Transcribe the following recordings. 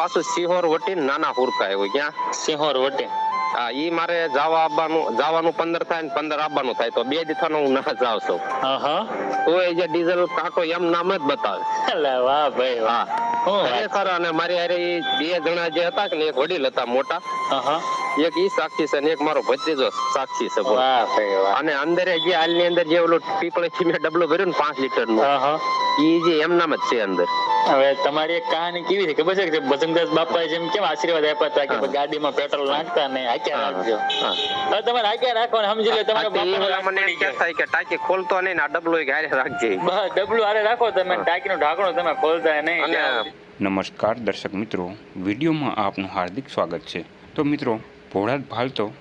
પાછું સિહોર વટી નાના હુરકા આવ્યો ક્યાં સિંહોર વટે. હા ઈ મારે જવાનું 15 થાય ને 15 આવવાનું થાય તો 2 દિવસનો હું ના જાવ છું. તો એ જે ડીઝલ કાંટો એમ નામ જ બતાવે. અલા વાહ ભાઈ વાહ. ખરેખર. અને મારી હારે ઈ 2 જણા જે હતા કે એક વડીલ હતા મોટા, એક ઈ સાક્ષી છે ને એક મારો ભત્રીજો સાક્ષી છે. વાહ ભાઈ વાહ. અને અંદર જે હાલની અંદર જે ઓલો પીપળેથી મેં ડબલો ભર્યો ને 5 લીટર નું, ઈ જે એમ નામ જ છે અંદર. હવે તમારી એક કહાની કેવી છે ખબર છે કે ભજનદાસ બાપાએ જેમ કેમ આશીર્વાદ આપ્યા હતા કે ગાડીમાં પેટ્રોલ નાખતા ને આક્યા રાખજો. હવે તમારે આક્યા રાખવાનું સમજી લે. તમારા બાપા મને એમ થાય કે ટાંકી ખોલતો નહીં ને આ ડબલો એક હારે રાખજે. બસ ડબલું હારે રાખો તમે, ટાંકીનું ઢાંકણું તમે ખોલતા નહીં. નમસ્કાર દર્શક મિત્રો, વિડીયોમાં આપનું હાર્દિક સ્વાગત છે. તો મિત્રો, ભોળાદ ભાલ તો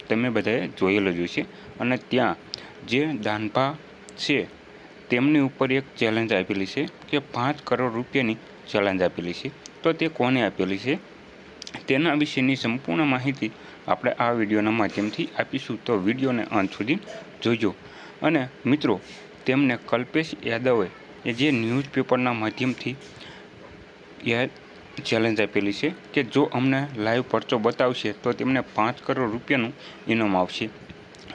તમે બધાએ જોયેલો જ હશે. અને ત્યાં જે દાનભા છે તેમની ઉપર એક ચેલેન્જ આપેલી છે કે 5 કરોડ રૂપિયાની ચેલેન્જ આપેલી છે. તો તે કોને આપેલી છે તેના વિશેની સંપૂર્ણ માહિતી આપણે આ વિડીયોના માધ્યમથી આપીશું. તો વિડીયોને અંત સુધી જોજો. અને મિત્રો, તેમને કલ્પેશ યાદવે જે ન્યૂઝપેપરના માધ્યમથી એ ચેલેન્જ આપેલી છે કે જો અમને લાઈવ પરચો બતાવશે તો તેમને 5 કરોડ રૂપિયાનું ઇનામ આવશે.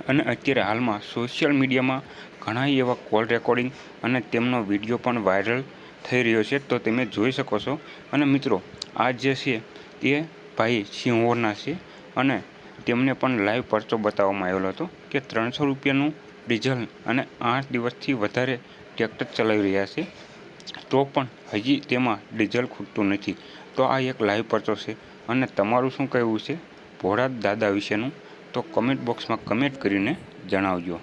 અને અત્યારે હાલમાં સોશિયલ મીડિયામાં ઘણા એવા કોલ રેકોર્ડિંગ અને તેમનો વિડીયો પણ વાયરલ થઈ રહ્યો છે. તો તમે જોઈ શકો છો. અને મિત્રો, આ જે છે તે ભાઈ સિંહોરના છે અને તેમને પણ લાઈવ પરચો બતાવવામાં આવેલો હતો કે 300 રૂપિયાનું ડીઝલ અને 8 દિવસથી વધારે ટ્રેક્ટર ચલાવી રહ્યા છે તો પણ હજી તેમાં ડીઝલ ખૂટતું નથી. તો આ એક લાઈવ પરચો છે. અને તમારું શું કહેવું છે ભોળાદ દાદા વિશેનું તો કમેન્ટ બોક્સમાં કમેન્ટ કરીને જણાવજો.